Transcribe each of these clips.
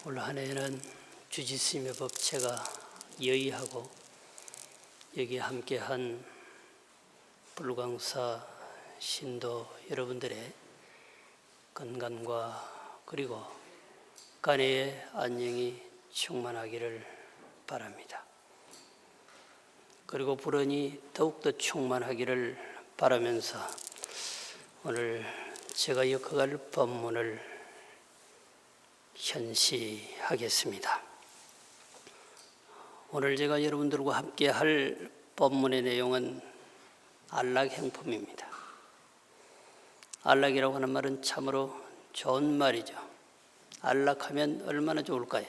올 한 해에는 주지스님의 법체가 여의하고 여기 함께한 불광사 신도 여러분들의 건강과 그리고 간해의 안녕이 충만하기를 바랍니다. 그리고 불언이 더욱더 충만하기를 바라면서 오늘 제가 엮어갈 법문을 현시하겠습니다. 오늘 제가 여러분들과 함께 할 법문의 내용은 안락행품입니다. 안락이라고 하는 말은 참으로 좋은 말이죠. 안락하면 얼마나 좋을까요?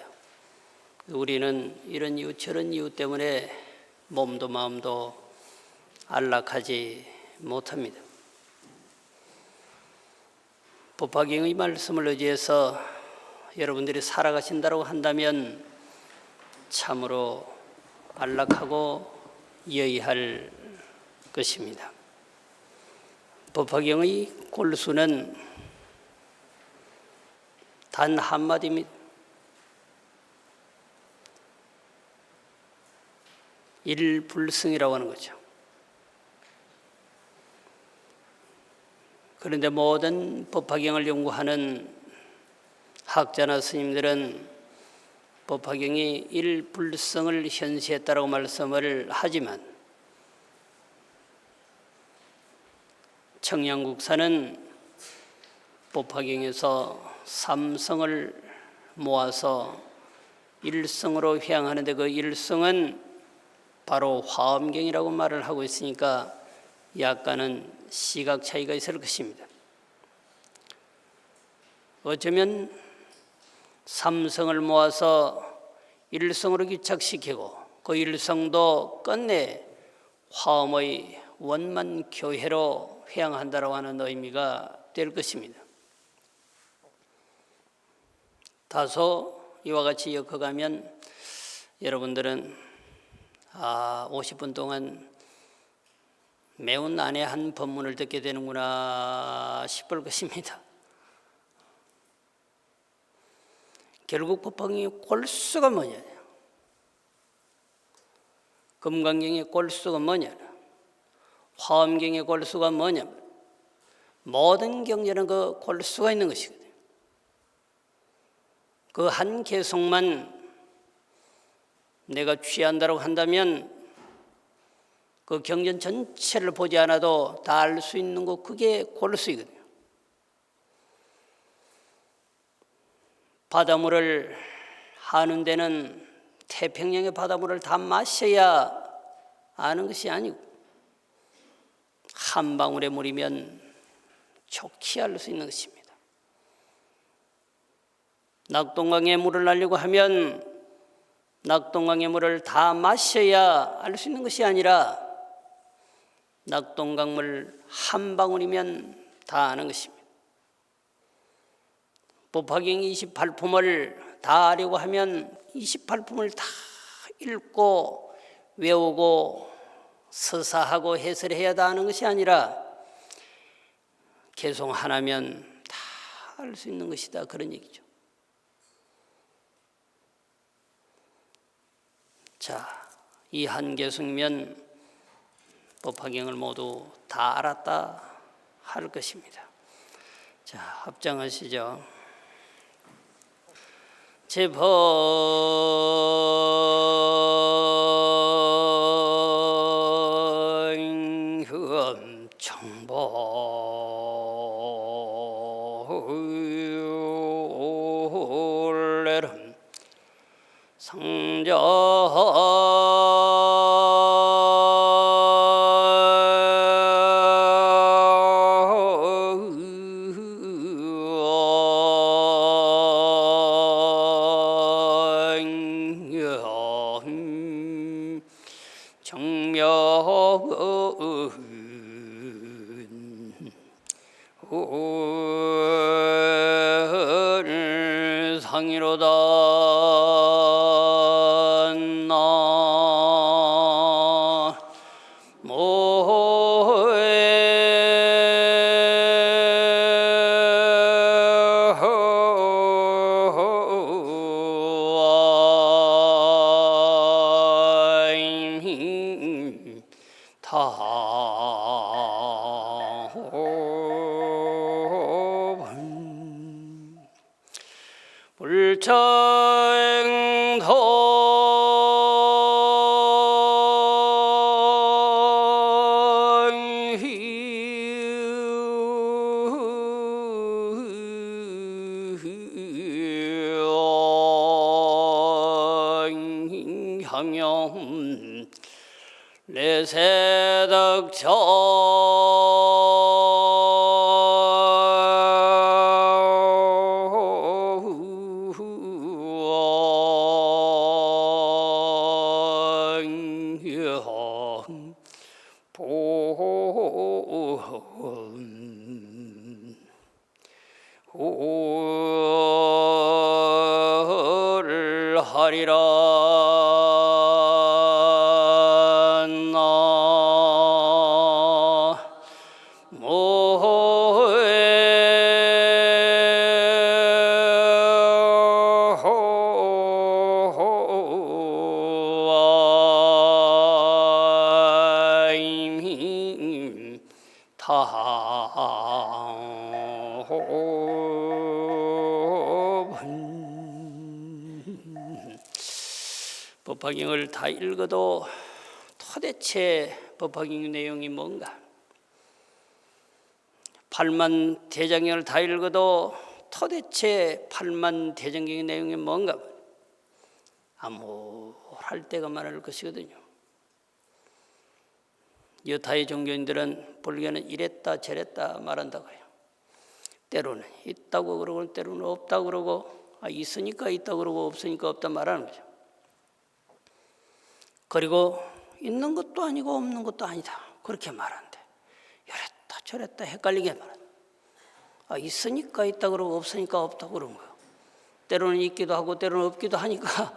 우리는 이런 이유 저런 이유 때문에 몸도 마음도 안락하지 못합니다. 법화경의 말씀을 의지해서 여러분들이 살아가신다고 한다면 참으로 안락하고 여의할 것입니다. 법화경의 골수는 단 한마디입니다. 일불승이라고 하는 거죠. 그런데 모든 법화경을 연구하는 학자나 스님들은 법화경이 일불성을 현시했다고 말씀을 하지만 청양국사는 법화경에서 삼성을 모아서 일성으로 회양하는데 그 일성은 바로 화엄경이라고 말을 하고 있으니까 약간은 시각 차이가 있을 것입니다. 어쩌면 삼성을 모아서 일성으로 기착시키고 그 일성도 끝내 화엄의 원만교회로 회양한다고 하는 의미가 될 것입니다. 다소 이와 같이 엮어가면 여러분들은 50분 동안 매우 난해한 법문을 듣게 되는구나 싶을 것입니다. 결국 법화경의 골수가 뭐냐? 금강경의 골수가 뭐냐? 화엄경의 골수가 뭐냐? 모든 경전은 그 골수가 있는 것이거든요. 그 한 개성만 내가 취한다고 한다면 그 경전 전체를 보지 않아도 다 알 수 있는 거 그게 골수이거든요. 바닷물을 하는 데는 태평양의 바닷물을 다 마셔야 아는 것이 아니고 한 방울의 물이면 좋게 알 수 있는 것입니다. 낙동강의 물을 알려고 하면 낙동강의 물을 다 마셔야 알 수 있는 것이 아니라 낙동강물 한 방울이면 다 아는 것입니다. 법화경 28품을 다 아려고 하면 28품을 다 읽고 외우고 서사하고 해설해야 다 아는 것이 아니라 개성 하나면 다 알 수 있는 것이다 그런 얘기죠. 자, 이 한 개성이면 법화경을 모두 다 알았다 할 것입니다. 자, 합장하시죠. 제법 청보울레름 성전 정명은 상이로다 나모에 향영 내세덕처 하리라 법화경을 다 읽어도 도대체 법화경 내용이 뭔가? 팔만 대장경을 다 읽어도 도대체 팔만 대장경의 내용이 뭔가? 암울할 때가 많을 것이거든요. 여타의 종교인들은 불교는 이랬다 저랬다 말한다고 해요. 때로는 있다고 그러고 때로는 없다고 그러고 있으니까 있다고 그러고 없으니까 없다 말하는 거죠. 그리고 있는 것도 아니고 없는 것도 아니다 그렇게 말하는데 이랬다 저랬다 헷갈리게 말한다. 있으니까 있다 그러고 없으니까 없다 그런 거예요. 때로는 있기도 하고 때로는 없기도 하니까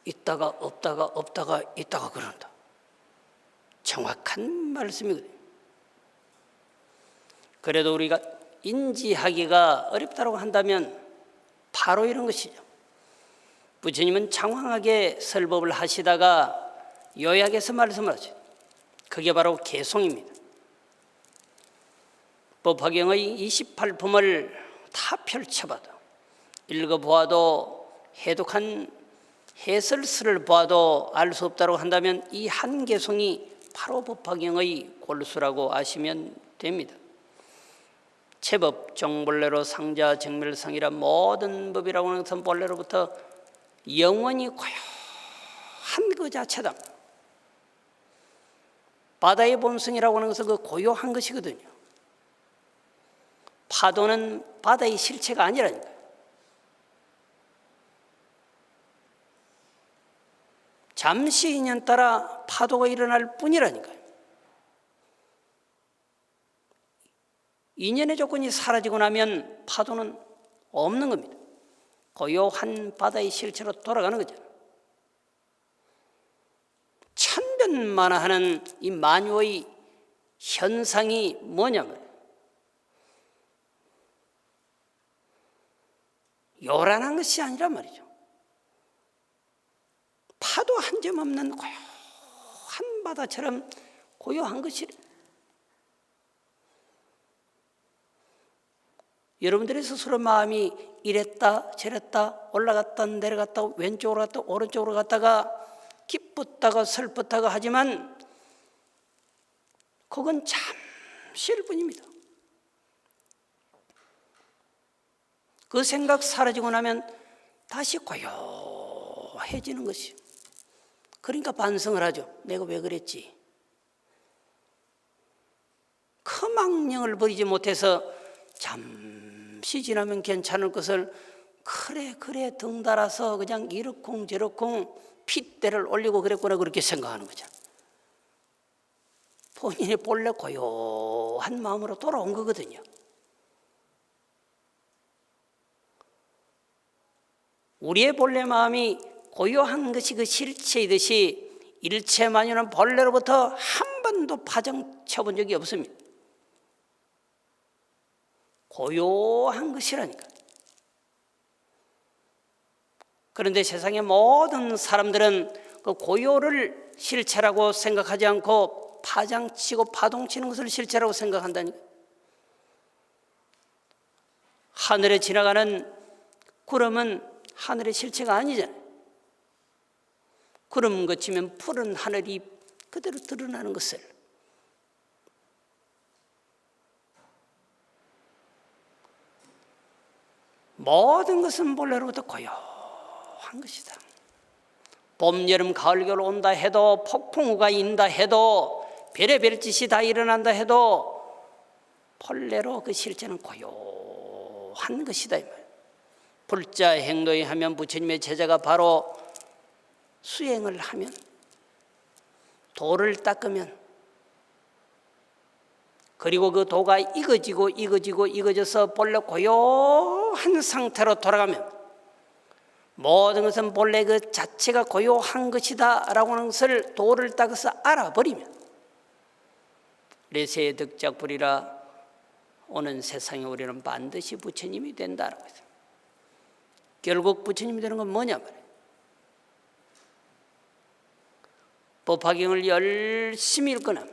있다가 없다가 없다가 있다가 그런다. 정확한 말씀이거든요. 그래도 우리가 인지하기가 어렵다고 한다면 바로 이런 것이죠. 부처님은 장황하게 설법을 하시다가 요약해서 말씀을 하죠. 그게 바로 개송입니다. 법화경의 28품을 다 펼쳐봐도 읽어보아도 해독한 해설서를 보아도 알 수 없다고 한다면 이 한 개송이 바로 법화경의 골수라고 아시면 됩니다. 체법, 정본래로 상자, 정멸상이라 모든 법이라고 하는 것은 본래로부터 영원히 고요한 그 자체다. 바다의 본성이라고 하는 것은 그 고요한 것이거든요. 파도는 바다의 실체가 아니라니까요. 잠시 인연따라 파도가 일어날 뿐이라니까요. 인연의 조건이 사라지고 나면 파도는 없는 겁니다. 고요한 바다의 실체로 돌아가는 거죠. 천변만화하는 이 만유의 현상이 뭐냐면 요란한 것이 아니란 말이죠. 파도 한 점 없는 고요한 바다처럼 고요한 것이래. 여러분들의 스스로 마음이 이랬다 저랬다 올라갔다 내려갔다 왼쪽으로 갔다 오른쪽으로 갔다가 기쁘다가 슬프다가 하지만 그건 잠시일 뿐입니다. 그 생각 사라지고 나면 다시 고요해지는 것이요. 그러니까 반성을 하죠. 내가 왜 그랬지? 그 망령을 버리지 못해서 잠시 지나면 괜찮을 것을 그래 덩달아서 그냥 이러쿵저러쿵 핏대를 올리고 그랬구나 그렇게 생각하는 거죠. 본인의 본래 고요한 마음으로 돌아온 거거든요. 우리의 본래 마음이 고요한 것이 그 실체이듯이 일체만유는 본래로부터 한 번도 파장 쳐본 적이 없습니다. 고요한 것이라니까. 그런데 세상의 모든 사람들은 그 고요를 실체라고 생각하지 않고 파장치고 파동치는 것을 실체라고 생각한다니까. 하늘에 지나가는 구름은 하늘의 실체가 아니잖아요. 구름 거치면 푸른 하늘이 그대로 드러나는 것을 모든 것은 본래로부터 고요한 것이다. 봄, 여름, 가을, 겨울 온다 해도 폭풍우가 인다 해도 별의별 짓이 다 일어난다 해도 본래로 그 실체는 고요한 것이다 이 말이에요. 불자 행도에 하면 부처님의 제자가 바로 수행을 하면 도를 닦으면 그리고 그 도가 익어져서 본래 고요한 상태로 돌아가면 모든 것은 본래 그 자체가 고요한 것이다 라고 하는 것을 도를 닦아서 알아버리면 내세의 득작불이라 오는 세상에 우리는 반드시 부처님이 된다라고 했어요. 결국 부처님이 되는 건 뭐냐 말이에요. 법화경을 열심히 읽거나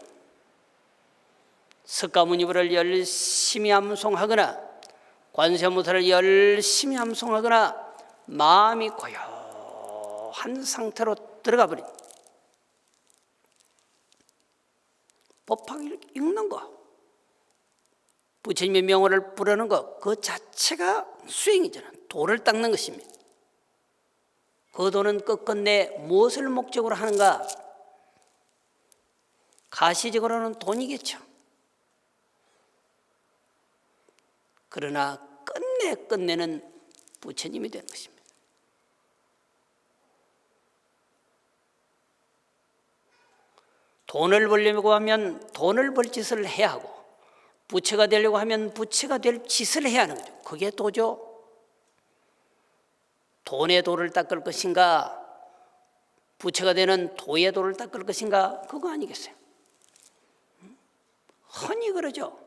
석가모니불을 열심히 암송하거나 관세음보살을 열심히 암송하거나 마음이 고요한 상태로 들어가 버린 법화경을 읽는 거, 부처님의 명호를 부르는 것, 그 자체가 수행이잖아요. 도를 닦는 것입니다. 그 도는 끝끝내 무엇을 목적으로 하는가? 가시적으로는 돈이겠죠. 그러나 끝내는 부처님이 되는 것입니다. 돈을 벌려고 하면 돈을 벌 짓을 해야 하고 부처가 되려고 하면 부처가 될 짓을 해야 하는 거죠. 그게 도죠. 돈의 도를 닦을 것인가 부처가 되는 도의 도를 닦을 것인가 그거 아니겠어요. 흔히 그러죠.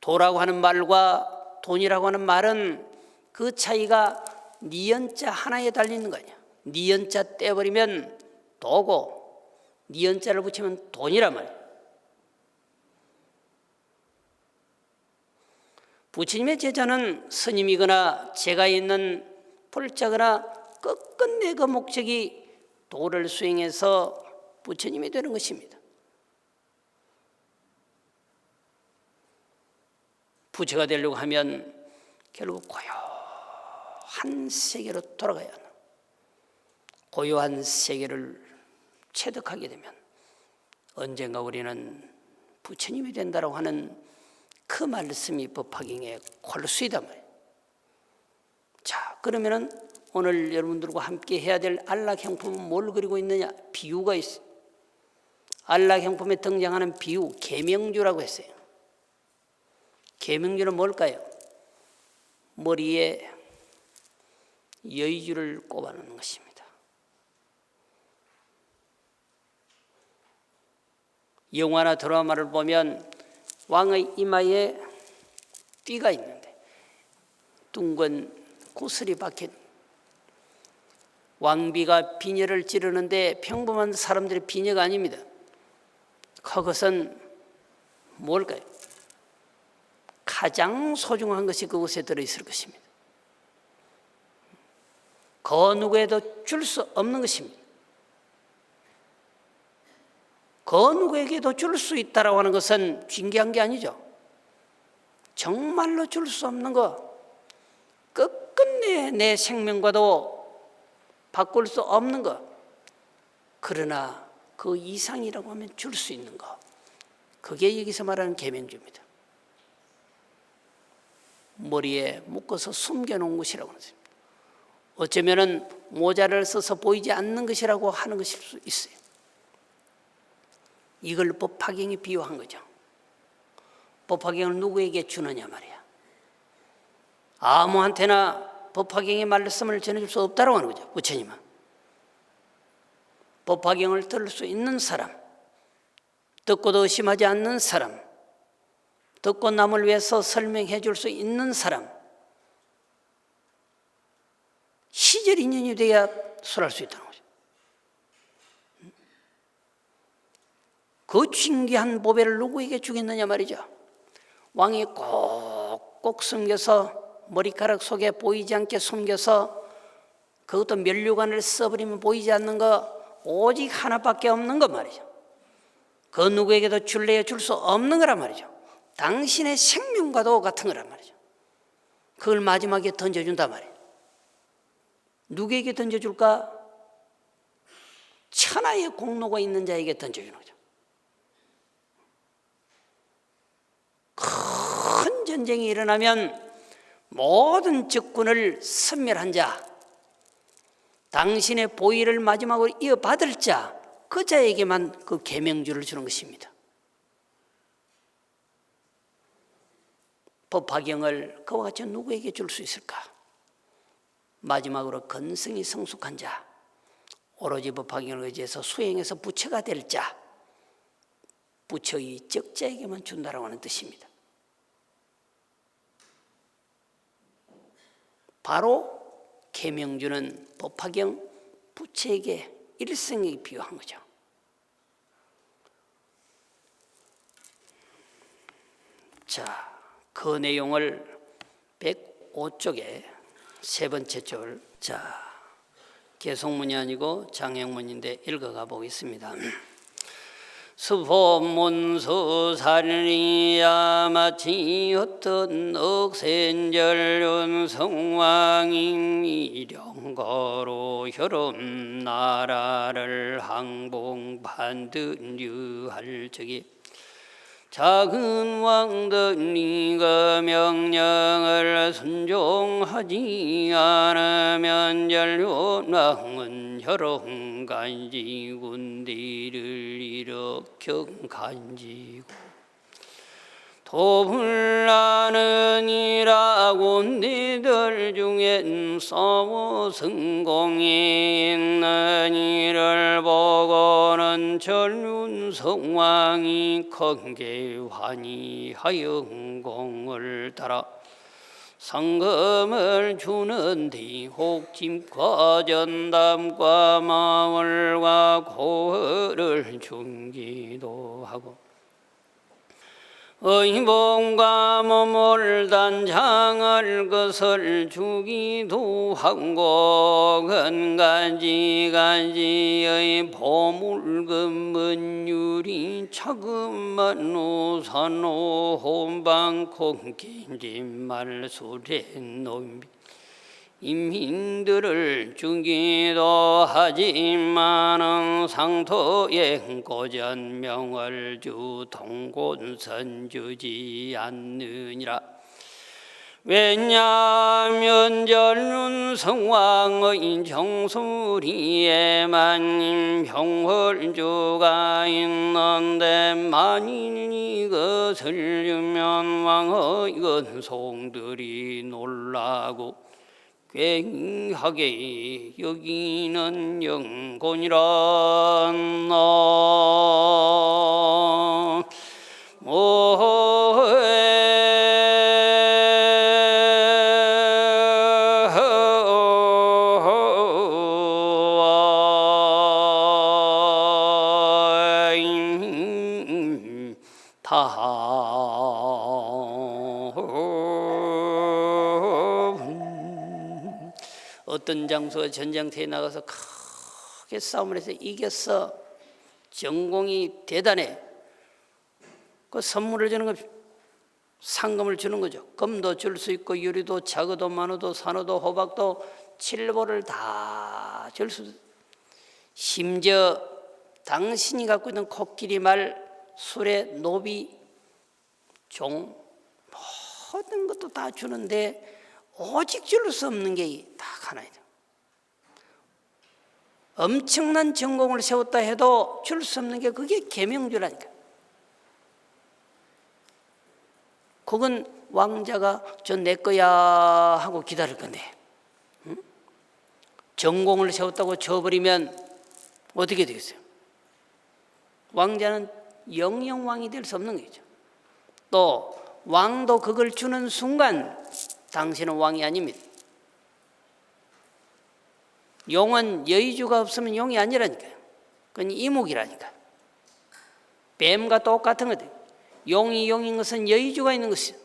도라고 하는 말과 돈이라고 하는 말은 그 차이가 니은자 하나에 달리는 거 아니야. 니은자 떼버리면 도고 니은자를 붙이면 돈이란 말이야. 부처님의 제자는 스님이거나 제가 있는 불자거나 끝끝내 그 목적이 도를 수행해서 부처님이 되는 것입니다. 부처가 되려고 하면 결국 고요한 세계로 돌아가야 하나. 고요한 세계를 체득하게 되면 언젠가 우리는 부처님이 된다고 하는 그 말씀이 법화경의 골수이다 말이에요. 자, 그러면은 오늘 여러분들과 함께 해야 될 안락형품은 뭘 그리고 있느냐? 비유가 있어요. 안락형품에 등장하는 비유, 계명주라고 했어요. 계명주는 뭘까요? 머리에 여의주를 꼽아놓는 것입니다. 영화나 드라마를 보면 왕의 이마에 띠가 있는데 둥근 구슬이 박힌 왕비가 비녀를 찌르는데 평범한 사람들의 비녀가 아닙니다. 그것은 뭘까요? 가장 소중한 것이 그곳에 들어있을 것입니다. 그 누구에도 줄 수 없는 것입니다. 그 누구에게도 줄 수 있다라고 하는 것은 징계한 게 아니죠. 정말로 줄 수 없는 것, 끝끝내 내 생명과도 바꿀 수 없는 것, 그러나 그 이상이라고 하면 줄 수 있는 것, 그게 여기서 말하는 계명주입니다. 머리에 묶어서 숨겨놓은 것이라고 하는 것입니다. 어쩌면 모자를 써서 보이지 않는 것이라고 하는 것일 수 있어요. 이걸 법화경에 비유한 거죠. 법화경을 누구에게 주느냐 말이야. 아무한테나 법화경의 말씀을 전해줄 수 없다고 하는 거죠. 부처님은. 법화경을 들을 수 있는 사람, 듣고도 의심하지 않는 사람, 듣고 남을 위해서 설명해 줄 수 있는 사람, 시절 인연이 돼야 설할 수 있다는 거죠. 그 진귀한 보배를 누구에게 주겠느냐 말이죠. 왕이 꼭꼭 숨겨서 머리카락 속에 보이지 않게 숨겨서 그것도 면류관을 써버리면 보이지 않는 거 오직 하나밖에 없는 것 말이죠. 그 누구에게도 줄래야 줄 수 없는 거란 말이죠. 당신의 생명과도 같은 거란 말이죠. 그걸 마지막에 던져준단 말이에요. 누구에게 던져줄까? 천하의 공로가 있는 자에게 던져주는 거죠. 큰 전쟁이 일어나면 모든 적군을 섬멸한 자, 당신의 보위를 마지막으로 이어받을 자, 그 자에게만 그 계명주를 주는 것입니다. 법화경을 그와 같이 누구에게 줄 수 있을까? 마지막으로 건성이 성숙한 자, 오로지 법화경을 의지해서 수행해서 부처가 될 자, 부처의 적자에게만 준다라고 하는 뜻입니다. 바로 계명주는 법화경 부처에게 일생에 비유한 거죠. 자, 그 내용을 105쪽에 세 번째 줄, 자, 개송문이 아니고 장행문인데 읽어가 보겠습니다. 수법문수 살리야 마치 어떤 억센절륜 성왕이 이령거로 혈음 나라를 항봉반든유할 적에 작은 왕들이가 명령을 순종하지 않으면 전륜왕은 혈옹간지 군대를 일으켜 간지고 도불나는 이라 군대들 중엔 싸워 성공이 있는 이를 보고는 전륜성왕이 큰게 환희하여 공을 따라 상금을 주는 뒤 혹짐과 전담과 마을과 고을을 중기도 하고 의봉과 몸을 단장을 것을 주기도 하고 건가지가지의 보물금 유리 차금만 노산호 혼방콩 긴짓말 수레 노미 임민들을 주기도 하지만은 상토에 고전명을 주 통곤선 주지 않느니라. 왜냐하면 전륜성왕의 정수리에만 병월주가 있는데 만일 이것을 주면 왕의 건송들이 놀라고 굉하게 여기는 영곤이라. 어떤 장소에 전쟁터에 나가서 크게 싸움을 해서 이겼어. 전공이 대단해. 그 선물을 주는 거, 상금을 주는 거죠. 금도 줄 수 있고 유리도 자그도 만우도 산호도 호박도 칠보를 다 줄 수 있어. 심지어 당신이 갖고 있는 코끼리 말, 수레, 노비, 종 모든 것도 다 주는데 오직 줄 수 없는 게 딱 하나이다. 엄청난 전공을 세웠다 해도 줄 수 없는 게 그게 계명주라니까. 그건 왕자가 저 내 거야 하고 기다릴 건데, 응? 전공을 세웠다고 줘버리면 어떻게 되겠어요? 왕자는 영영 왕이 될 수 없는 거죠. 또 왕도 그걸 주는 순간 당신은 왕이 아닙니다. 용은 여의주가 없으면 용이 아니라니까요. 그건 이목이라니까. 뱀과 똑같은 거죠. 용이 용인 것은 여의주가 있는 것이죠.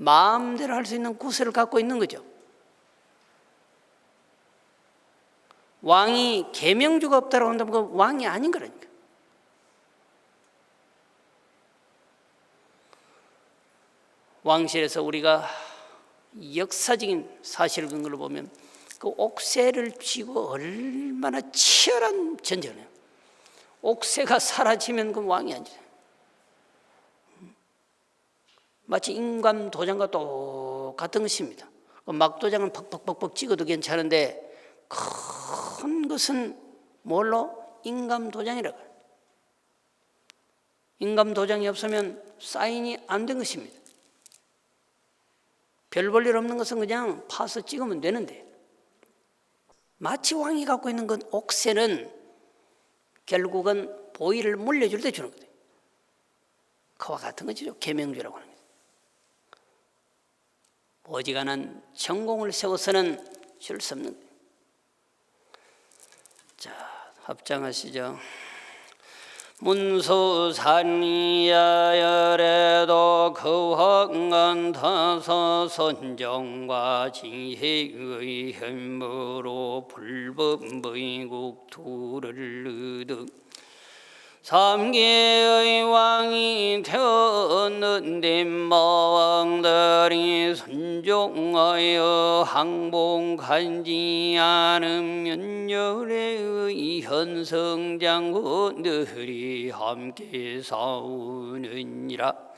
마음대로 할 수 있는 구세를 갖고 있는 거죠. 왕이 계명주가 없다고 한다면 그 왕이 아닌 거라니까. 왕실에서 우리가 역사적인 사실 근거를 보면 그 옥새를 쥐고 얼마나 치열한 전쟁을 해요. 옥새가 사라지면 그 왕이 아니죠. 마치 인감 도장과 똑같은 것입니다. 막도장은 퍽퍽퍽퍽 찍어도 괜찮은데 큰 것은 뭘로? 인감 도장이라고 해요. 인감 도장이 없으면 사인이 안 된 것입니다. 별 볼 일 없는 것은 그냥 파서 찍으면 되는데, 마치 왕이 갖고 있는 건 옥새는 결국은 보위를 물려줄 때 주는 거예요. 그와 같은 것이죠. 계명주라고 하는 거죠. 어지간한 전공을 세워서는 줄 수 없는 거예요. 자, 합장하시죠. 문수산이야열에도 그 황간 타서 선정과 진행의 현무로 불법의 국토를 얻어 삼계의 왕이 되었는데 마왕들이 순종하여 항복하지 않으면 열애의 현성장군들이 함께 싸우느니라.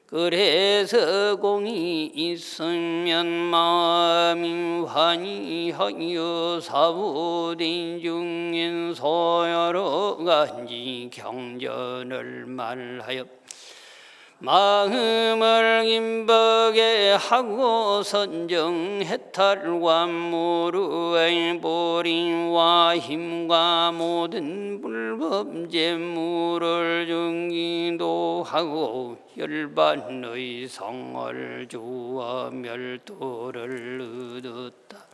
그래서 공이 있으면 마음이 환희하여 사부된 중인소 여러 가지 경전을 말하여 마음을 김벅에 하고 선정해탈과 무르의 보림과 힘과 모든 불법 재물을 중기도 하고 열반의 성을 주어 멸도를 얻었다.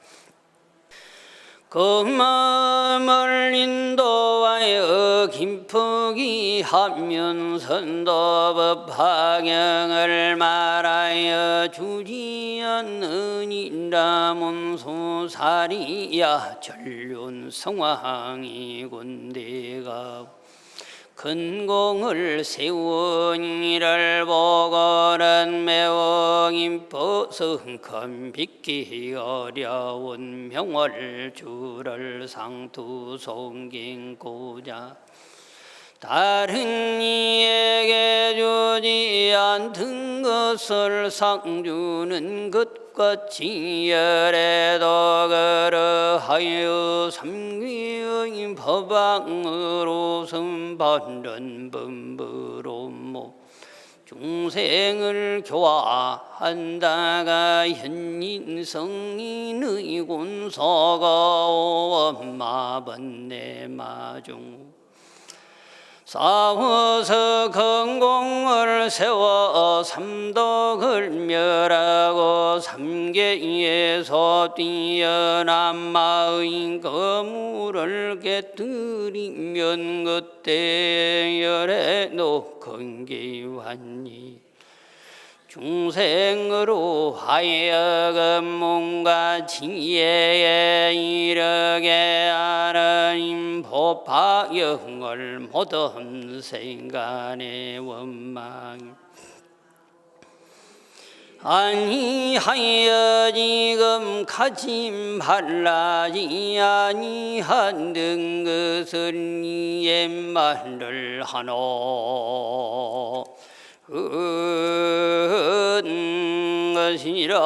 그 마음을 인도하여 깊이 하면 선도법 방향을 말하여 주지 않느니라. 문수살이야 전륜 성왕이 군대가 근공을 세운 이를 보고는 매우 기뻐서 큰 빚기 어려운 명월 주를 상투 송긴고자 다른 이에게 주지 않던 것을 상주는 것같이 열에도 그러하여 삼귀의 법왕으로 선반는 범부로 모 중생을 교화한다가 현인성인의 군서가 오엄마번내 마중 싸워서 건공을 세워 삼독을 멸하고 삼계에서 뛰어난 마의 거물을 깨뜨리면 그때 열에 높은 기환이 중생으로 하여금 몸과 지혜에 이르게 하나님 법화영을 모든 생간의 원망 아니하여 지금 가지 말라지 아니한 등 것을 이의 말을 하노 은 것이라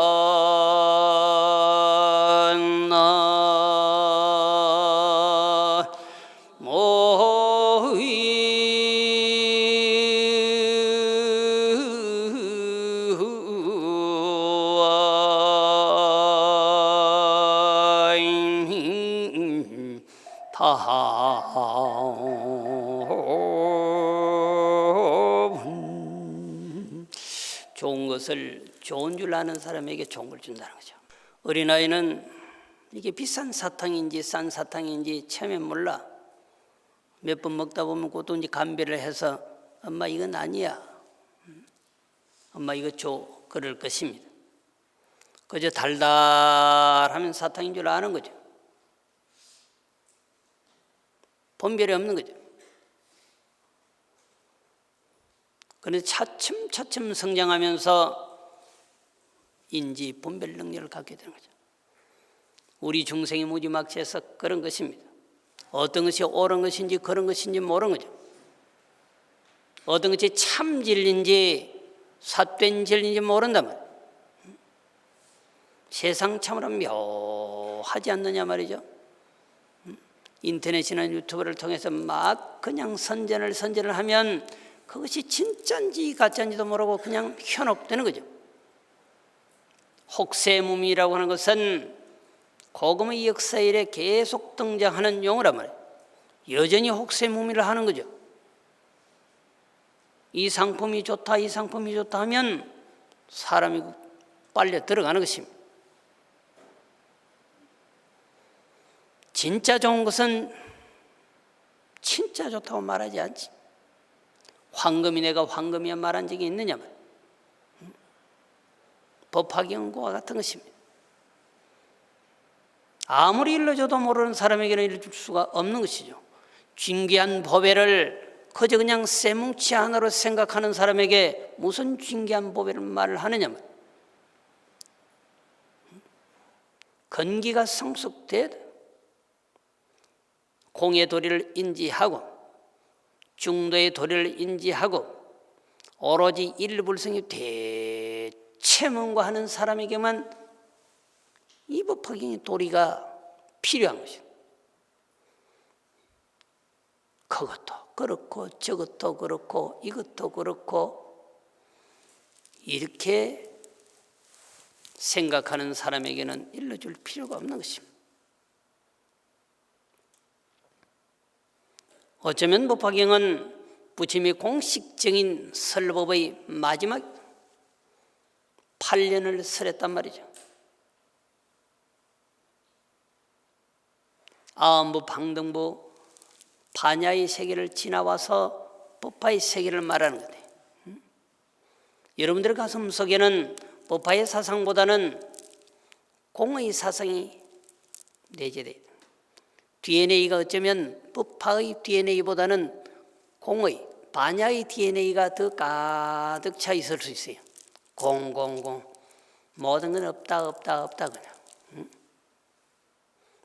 나 모이 좋은 것을 좋은 줄 아는 사람에게 좋은 걸 준다는 거죠. 어린아이는 이게 비싼 사탕인지 싼 사탕인지 처음에 몰라. 몇 번 먹다 보면 그것도 이제 감별을 해서 엄마 이건 아니야. 엄마 이거 줘. 그럴 것입니다. 그저 달달하면 사탕인 줄 아는 거죠. 분별이 없는 거죠. 그런데 차츰차츰 성장하면서 인지 분별 능력을 갖게 되는 거죠. 우리 중생이 무지막지해서 그런 것입니다. 어떤 것이 옳은 것인지 그런 것인지 모르는 거죠. 어떤 것이 참 진리인지 삿된 진리인지 모른단 말이에요. 세상 참으로 묘하지 않느냐 말이죠. 인터넷이나 유튜브를 통해서 막 그냥 선전을 하면 그것이 진짜인지 가짜인지도 모르고 그냥 현혹되는 거죠. 혹세무민이라고 하는 것은 고금의 역사 일에 계속 등장하는 용어란 말이에요. 여전히 혹세무민을 하는 거죠. 이 상품이 좋다, 이 상품이 좋다 하면 사람이 빨려 들어가는 것입니다. 진짜 좋은 것은 진짜 좋다고 말하지 않지. 황금이 내가 황금이야 말한 적이 있느냐 말이에요. 법화경과 같은 것입니다. 아무리 일러줘도 모르는 사람에게는 일러줄 수가 없는 것이죠. 진귀한 보배를 그저 그냥 쇠뭉치 하나로 생각하는 사람에게 무슨 진귀한 보배를 말을 하느냐 말이에요. 건기가 성숙돼야 돼요. 공의 도리를 인지하고 중도의 도리를 인지하고 오로지 일불성이 대체문과 하는 사람에게만 이 법화경의 도리가 필요한 것이에요. 그것도 그렇고 저것도 그렇고 이것도 그렇고 이렇게 생각하는 사람에게는 일러줄 필요가 없는 것입니다. 어쩌면 법화경은 부처님의 공식적인 설법의 마지막 8년을 설했단 말이죠. 아음부, 방등부, 반야의 세계를 지나와서 법화의 세계를 말하는 거예요. 여러분들의 가슴 속에는 법화의 사상보다는 공의 사상이 내재돼요. DNA가 어쩌면 법화의 DNA보다는 공의, 반야의 DNA가 더 가득 차 있을 수 있어요. 공. 모든 건 없다 그냥.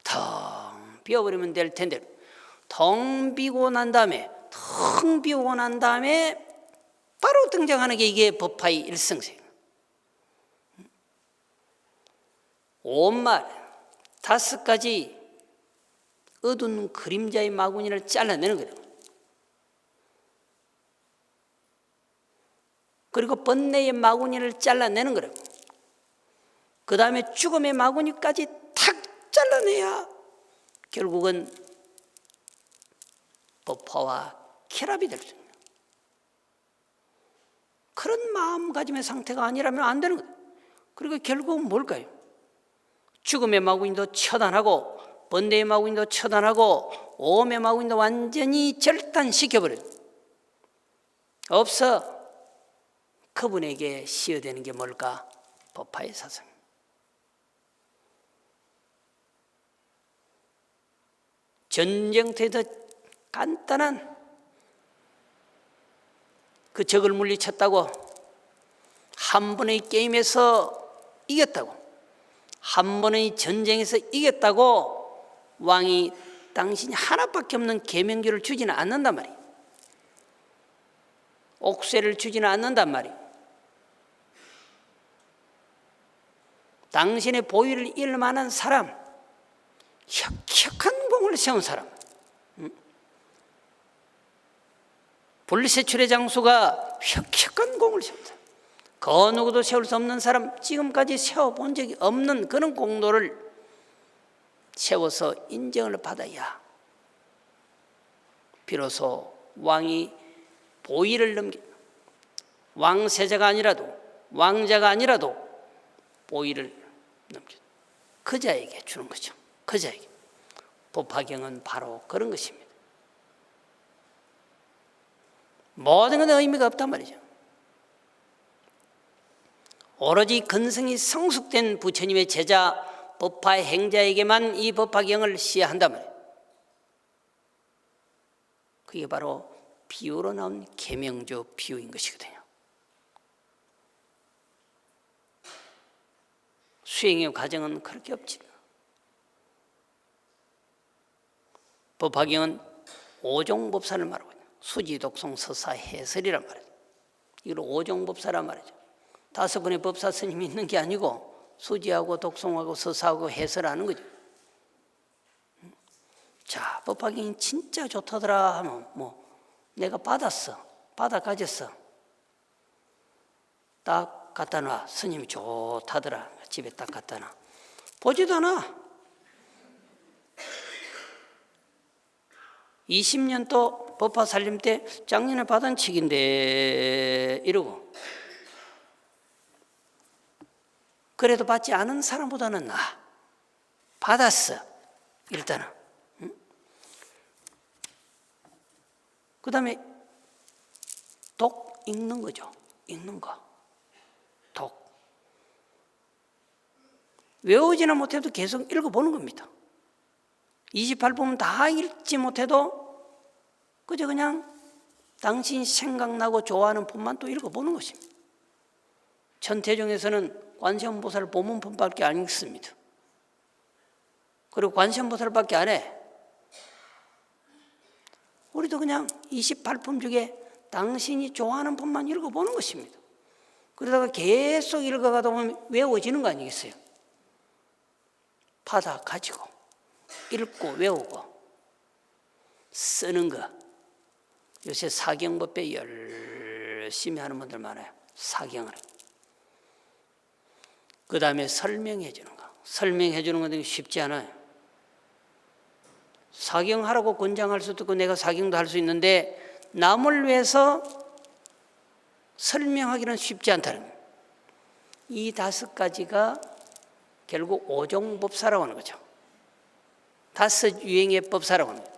텅 비워버리면 될 텐데 텅 비고 난 다음에 바로 등장하는 게 이게 법화의 일성세예요. 온말 5가지 어두운 그림자의 마구니를 잘라내는 거예요. 그리고 번뇌의 마구니를 잘라내는 거예요. 그 다음에 죽음의 마구니까지 탁 잘라내야 결국은 법화와 결합이 될 수 있는 그런 마음가짐의 상태가 아니라면 안 되는 거예요. 그리고 결국은 뭘까요? 죽음의 마구니도 처단하고 번뇌의 마구니도 처단하고 오음의 마구니도 완전히 절단시켜버려요. 없어. 그분에게 시여되는 게 뭘까? 법화의 사상. 전쟁터에서 간단한 그 적을 물리쳤다고 한 번의 게임에서 이겼다고 한 번의 전쟁에서 이겼다고 왕이 당신이 하나밖에 없는 계명주를 주지는 않는단 말이에요. 옥쇠를 주지는 않는단 말이에요. 당신의 보위를 잃을 만한 사람, 혁혁한 공을 세운 사람, 불세출의 장수가 혁혁한 공을 세운 사람, 그 누구도 세울 수 없는 사람, 지금까지 세워본 적이 없는 그런 공로를 세워서 인정을 받아야 비로소 왕이 보위를 넘겨 왕세자가 아니라도 왕자가 아니라도 보위를 넘겨 그 자에게 주는 거죠. 그 자에게. 법화경은 바로 그런 것입니다. 모든 건 의미가 없단 말이죠. 오로지 근성이 성숙된 부처님의 제자 법화 행자에게만 이 법화경을 시해야 한단 말이에요. 그게 바로 비유로 나온 계명주 비유인 것이거든요. 수행의 과정은 그렇게 없지. 법화경은 오종법사를 말하거든요. 수지, 독송, 서사, 해설이란 말이죠. 이걸 오종법사란 말이죠. 5분의 법사 스님이 있는 게 아니고 수지하고 독송하고 서사하고 해설하는 거죠. 자, 법화경이 진짜 좋다더라 하면 내가 받아 가졌어. 딱 갖다 놔. 스님이 좋다더라. 집에 딱 갖다 놔. 보지도 않아. 20년 또 법화 살림 때 작년에 받은 책인데 이러고, 그래도 받지 않은 사람보다는 나아. 받았어 일단은. 그 다음에 독 읽는 거죠. 읽는 거. 독 외우지는 못해도 계속 읽어보는 겁니다. 28분 다 읽지 못해도 그저 그냥 당신 생각나고 좋아하는 분만 또 읽어보는 것입니다. 천태종에서는 관세음보살 보문품밖에 안 읽습니다. 그리고 관세음보살밖에 안 해. 우리도 그냥 28품 중에 당신이 좋아하는 분만 읽어보는 것입니다. 그러다가 계속 읽어가다 보면 외워지는 거 아니겠어요? 받아 가지고 읽고 외우고 쓰는 거. 요새 사경법배 열심히 하는 분들 많아요. 사경을. 그 다음에 설명해 주는 거. 설명해 주는 건 쉽지 않아요. 사경하라고 권장할 수도 있고 내가 사경도 할 수 있는데 남을 위해서 설명하기는 쉽지 않다는 거예요. 이 5가지가 결국 오종법사라고 하는 거죠. 5 유행의 법사라고 합니다.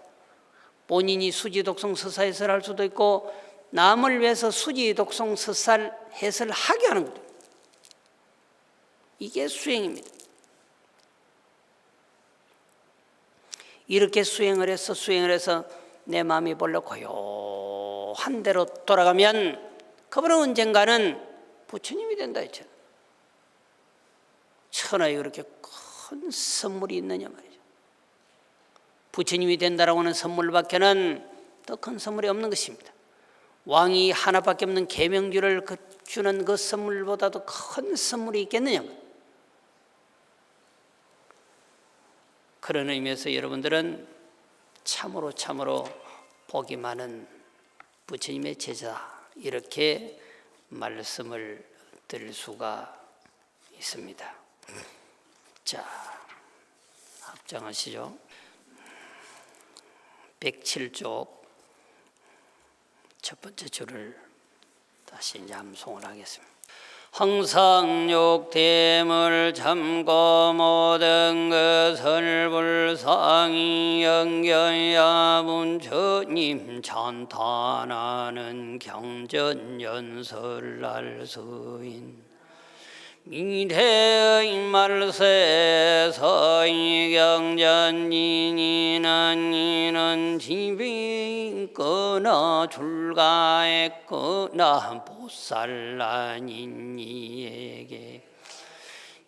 본인이 수지, 독송, 서사 해설할 수도 있고 남을 위해서 수지, 독송, 서사 해설하게 하는 거죠. 이게 수행입니다. 이렇게 수행을 해서 내 마음이 본래 고요한 대로 돌아가면 그분은 언젠가는 부처님이 된다 했죠. 천하에 그렇게 큰 선물이 있느냐 말이죠. 부처님이 된다라고 하는 선물밖에는 더 큰 선물이 없는 것입니다. 왕이 하나밖에 없는 계명주를 주는 그 선물보다도 큰 선물이 있겠느냐. 그런 의미에서 여러분들은 참으로 복이 많은 부처님의 제자, 이렇게 말씀을 드릴 수가 있습니다. 자, 합장하시죠. 107쪽 첫 번째 줄을 다시 이제 암송을 하겠습니다. 항상 욕됨을 참고 모든 것을 불상이 영견야 문처님 찬탄하는 경전연설날수인 미래의 말세 서이경전인이는 이는 집이 있거나 출가했거나 보살난인 이에게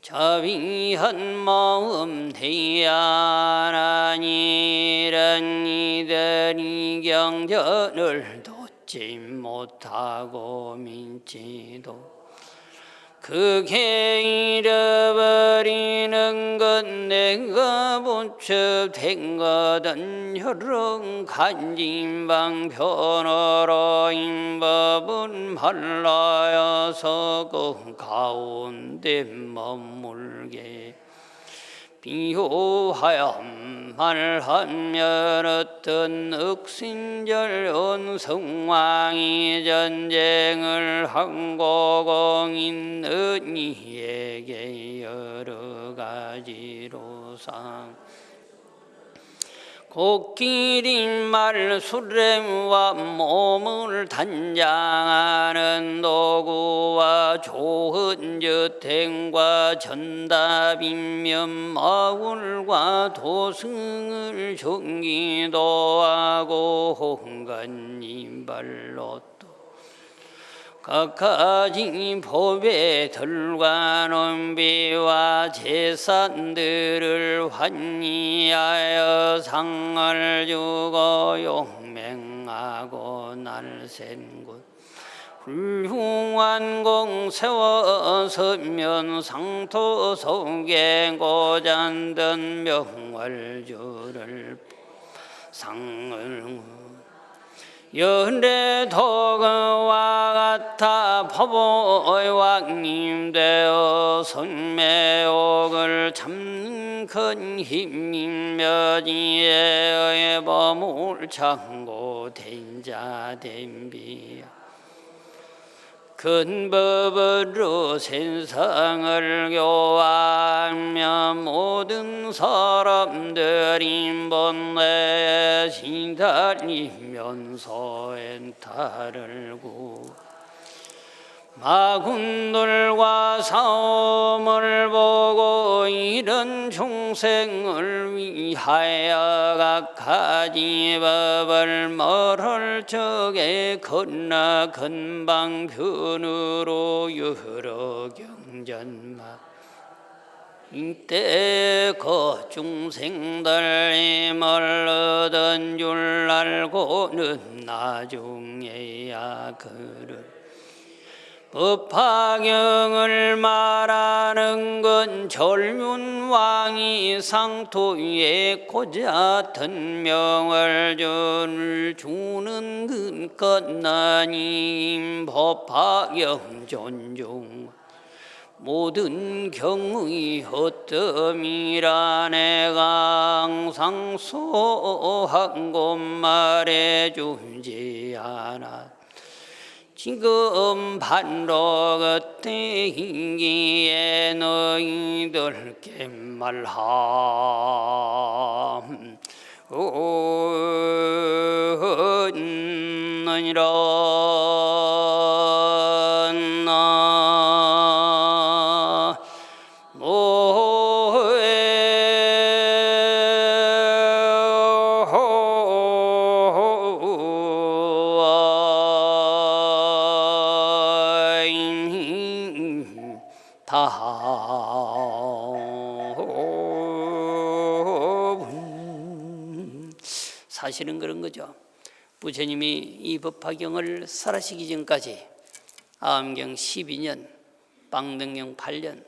자비한 마음 대안하니 이런 이들이 경전을 돋지 못하고 믿지도 그게 잃어버리는 건 내가 부처된 거든 혈릉 간진방 변호로 인법은 발라여서 그 가운데 머물게 비호하여 말하면 어떤 억신절 원성왕이 전쟁을 한 고공 있는 이에게 여러 가지로 상 코끼리 말 수레와 몸을 단장하는 도구와 좋은 저택과 전답이면 마울과 도승을 정기도 하고 홍간님 발로 각가지 보배들과 논비와 재산들을 환희하여 상을 주고 용맹하고 날샌 곳 훌륭한 공 세워서면 상토 속에 고잔든 명월주를 상을 연례 도그와 같아 법의 왕님 되어 성매옥을 참는 큰 힘인 묘지의 범을 창고 된자 댐비야 큰 법으로 세상을 교화하며 모든 사람들이 본래 시달리면서 엔탈을 구 마군들과 싸움을 보고 이런 중생을 위하여 각가지 법을 멀을 적에 건나 건방편으로 여러 경전마 이때 그 중생들이 멀르던 줄 알고는 나중에야 그를 법화경을 말하는 건 절륜왕이 상토에 고자튼 명을 주는 근 끝나님 법화경 존중 모든 경의 헛됨이라 내가 항상 소한 곳 말해주지 않아 지금 반로 그때 인기에 너희들께 말함 오느니라 사실은 그런 거죠. 부처님이 이 법화경을 설하시기 전까지 암경 12년, 빵등경 8년,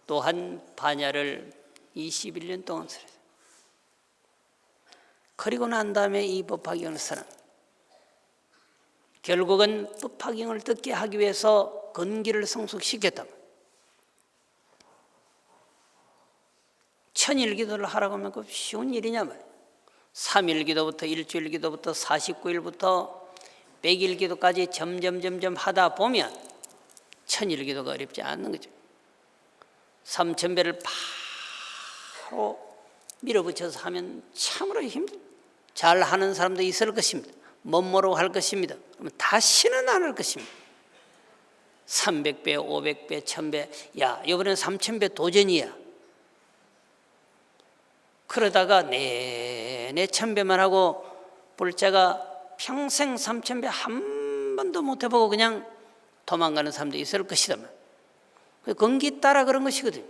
또한 반야를 21년 동안 설했어요. 그리고 난 다음에 이 법화경을 설한 결국은 법화경을 듣게 하기 위해서 건기를 성숙시켰다. 천일기도를 하라고 하면 그 쉬운 일이냐 말이야. 3일기도부터 일주일기도부터 49일부터 100일기도까지 점점 하다 보면 천일기도가 어렵지 않는 거죠. 3000배를 바로 밀어붙여서 하면 참으로 잘하는 사람도 있을 것입니다. 멋모르고 할 것입니다. 그러면 다시는 안 할 것입니다. 300배, 500배, 1000배, 야 이번엔 3000배 도전이야. 그러다가 내내 1000배만 하고 볼 자가 평생 3000배 한 번도 못 해보고 그냥 도망가는 사람도 있을 것이다. 건기 따라 그런 것이거든요.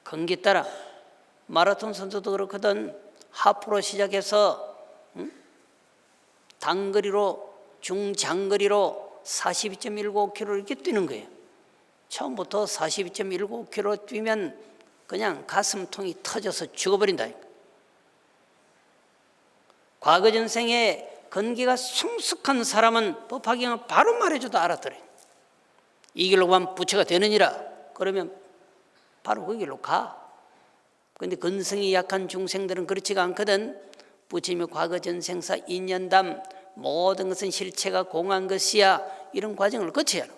건기 따라 마라톤 선수도 그렇거든. 하프로 시작해서 단거리로 중장거리로 42.195km 이렇게 뛰는 거예요. 처음부터 42.195km 뛰면 그냥 가슴통이 터져서 죽어버린다. 과거 전생에 건기가 성숙한 사람은 법화경을 바로 말해줘도 알아들어요. 이 길로 가면 부처가 되느니라. 그러면 바로 그 길로 가. 그런데 근성이 약한 중생들은 그렇지가 않거든. 부처님의 과거 전생사 인연담 모든 것은 실체가 공한 것이야. 이런 과정을 거쳐야 해요.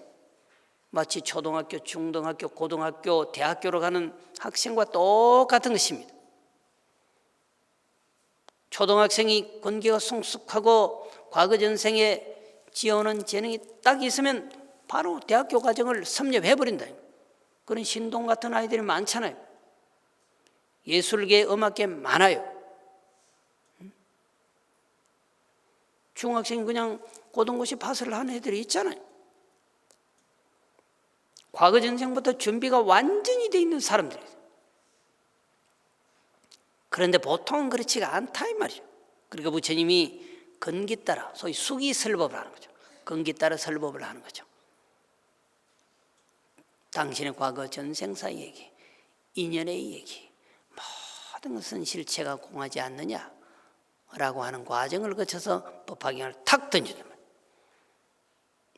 마치 초등학교, 중등학교, 고등학교, 대학교로 가는 학생과 똑같은 것입니다. 초등학생이 건기가 성숙하고 과거 전생에 지어오는 재능이 딱 있으면 바로 대학교 과정을 섭렵해버린다. 그런 신동 같은 아이들이 많잖아요. 예술계, 음악계 많아요. 중학생이 그냥 고등고시 파스를 하는 애들이 있잖아요. 과거 전생부터 준비가 완전히 돼 있는 사람들이에요. 그런데 보통은 그렇지가 않다 이 말이죠. 그러니까 부처님이 건기 따라 소위 수기설법을 하는 거죠. 건기 따라 설법을 하는 거죠. 당신의 과거 전생사의 얘기, 인연의 얘기, 모든 것은 실체가 공하지 않느냐라고 하는 과정을 거쳐서 법화경을 탁 던지는 거예요.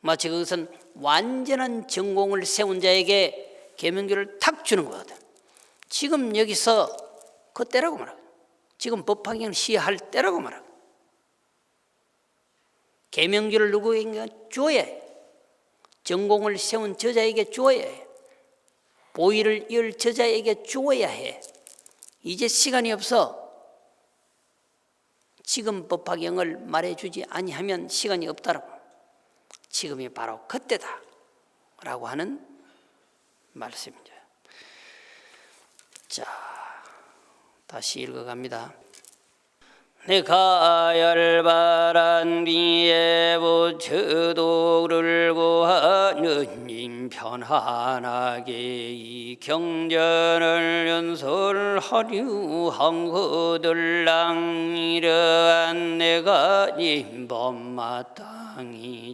마치 그것은 완전한 전공을 세운 자에게 계명교를 탁 주는 거거든. 지금 여기서 그때라고 말하고, 지금 법화경을 시할 때라고 말하고, 계명교를 누구에게 줘야 해. 전공을 세운 저자에게 줘야 해. 보위를 이을 저자에게 줘야 해. 이제 시간이 없어. 지금 법화경을 말해주지 아니하면 시간이 없다라고. 지금이 바로 그때다 라고 하는 말씀이죠. 자, 다시 읽어갑니다. 내가 열바란 뒤에 부처도를 구하는 인편안하게 이 경전을 연설하려 한거들랑 이러한 내가 임범마땅히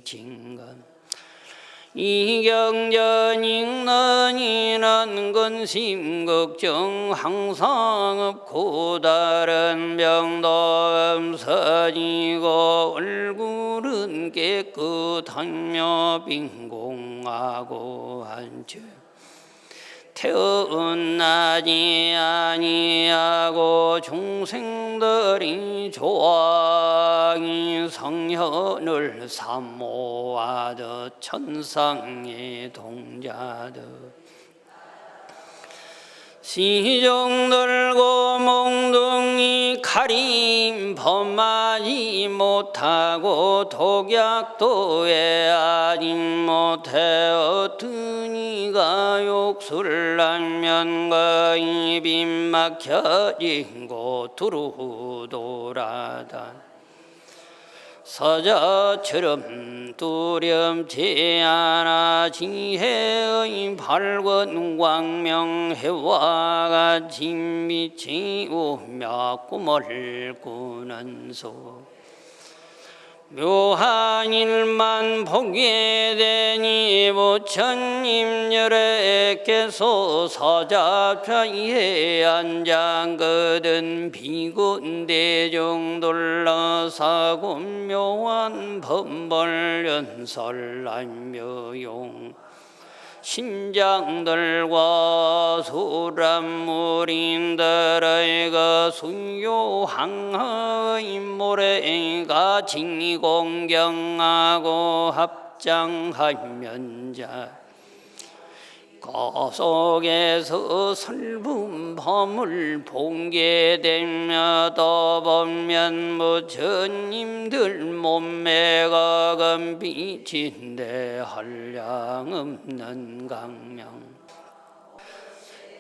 진건 이 경전 읽는 이는 근심 걱정 항상 없고 다른 병도 없어지고 얼굴은 깨끗하며 빈공하고 한즉 태어나지 아니하고 중생들이 조왕이 성현을 사모하듯 천상의 동자듯 시종들고 몽둥이 가림 범하지 못하고 독약도에 아직 못해 어떠니가 욕설 하면과 입이 막혀진 곳으로 돌아다 서자처럼 두렵지 않아 지혜의 밝은 광명 해와 같이 빛이 오며 꿈을 꾸는 소 묘한 일만 보게 되니 부처님 열애께서 서자좌에 앉아거든 비군 대중들러 사고 묘한 법벌 연설하며 용 신장들과 수람무린들의 그 순요항의 모래가 징공경하고 합장하면자 그 속에서 설분 범을 봉개되며 떠보면 부처님들 몸매가 금빛인데 한량없는 강명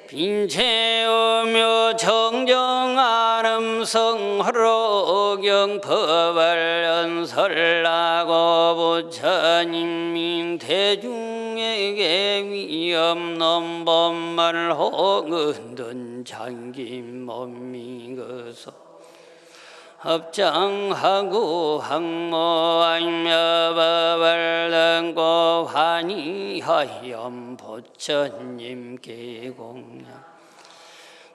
빈체오며 정정한 음성하로 경법을 연설하고 부처님 대중에게 위엄는 법말 허은든 잠긴 몸이 그서 합장하고 항모하며 법을 듣고 환희하여 부처님께 공양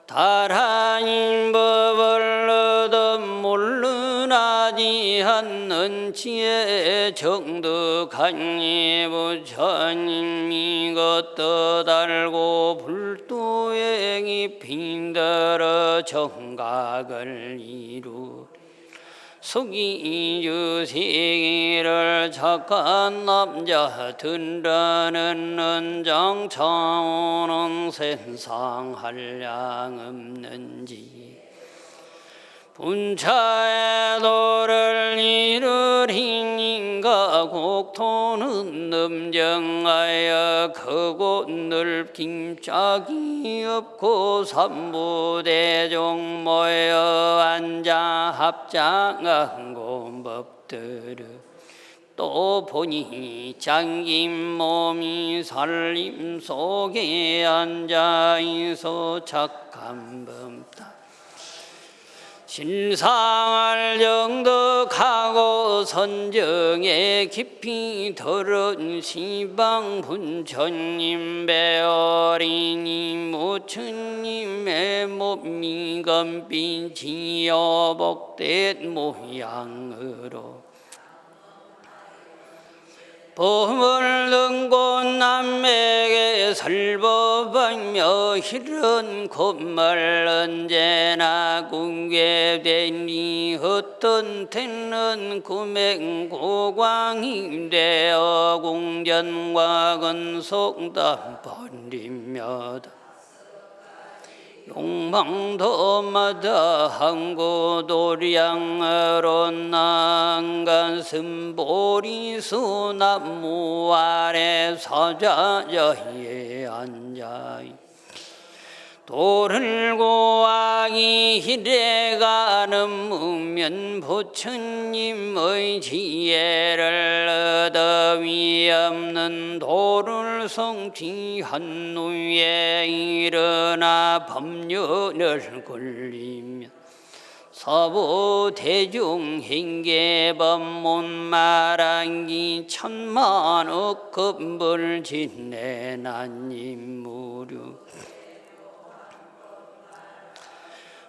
다라인 법을 얻어 물러나지 않는 지혜 정득하니 부처님이 걷어 달고 불도에 깊이 들어 정각을 이루 속이 유시기를 착한 남자 든다는 은장 차오는 세상 한량 없는지 분차의 도를 이루리니가 국토는 넘정하여 크고 넓긴 짝이 없고 삼부대종 모여 앉아 합장한 공법들을 또 보니 잠긴 몸이 살림 속에 앉아있어 착한 범다 신상을 정덕하고 선정에 깊이 들은 시방 분천님 배어리니 무천님의 몸이 검빈 지어 복된 모양으로 범을 등고 남에게 설법하며 이런 곧말 언제나 궁계되니 어떤 때는 구맹고광이 되어 궁전과 근속다 번리며다 욕망도마다 항구도량으로 난간 승보리수 나무 아래 사자자에 앉아 도를 고하기 희래가는 무면 부처님의 지혜를 얻어 위없는 도를 성취한 후에 일어나 법륜을 굴리며 서부 대중 행계법문 말한기 천만억 급을 지내난 인무류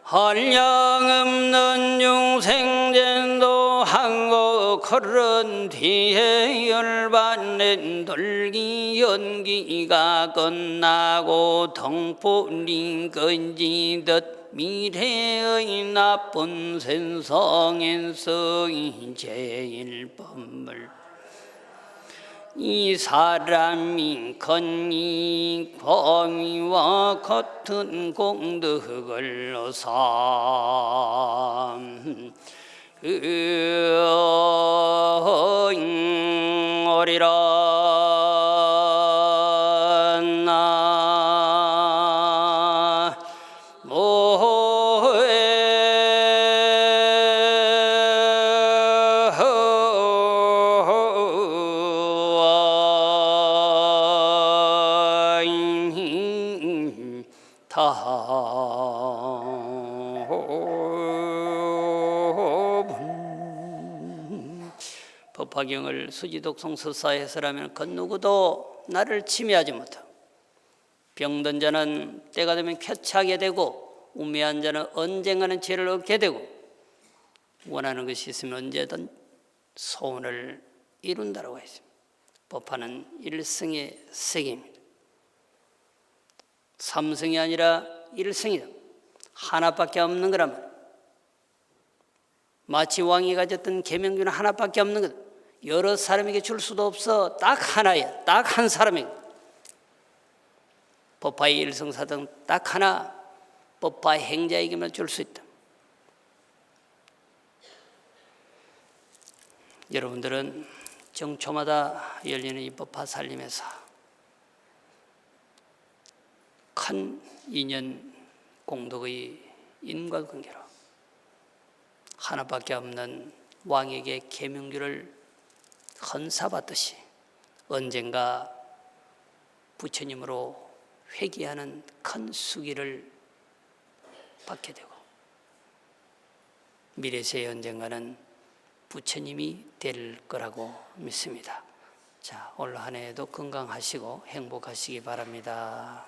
한량없는 중생전도 한국 그런 뒤에 열반낸 돌기 연기가 끝나고 덩불이 건지듯 미래의 나쁜 sen성에서의 제일법을 이 사람이 건이 범위와 같은 공덕을 삼으리라 나 법화경을 수지독송 서사해서라면 그 누구도 나를 침해하지 못하고 병든 자는 때가 되면 쾌차하게 되고 우매한 자는 언젠가는 죄를 얻게 되고 원하는 것이 있으면 언제든 소원을 이룬다라고 했습니다. 법화는 일성의 세계입니다. 삼성이 아니라 일성이다. 하나밖에 없는 거란 말이에요. 마치 왕이 가졌던 계명주는 하나밖에 없는 거다. 여러 사람에게 줄 수도 없어. 딱 하나야. 딱 한 사람에게. 법화의 일성사등 딱 하나 법화 행자에게만 줄 수 있다. 여러분들은 정초마다 열리는 이 법화 살림에서 큰 인연 공덕의 인과관계로 하나밖에 없는 왕에게 계명주를 헌사받듯이 언젠가 부처님으로 회귀하는 큰 수기를 받게 되고 미래세에 언젠가는 부처님이 될 거라고 믿습니다. 자, 올 한 해에도 건강하시고 행복하시기 바랍니다.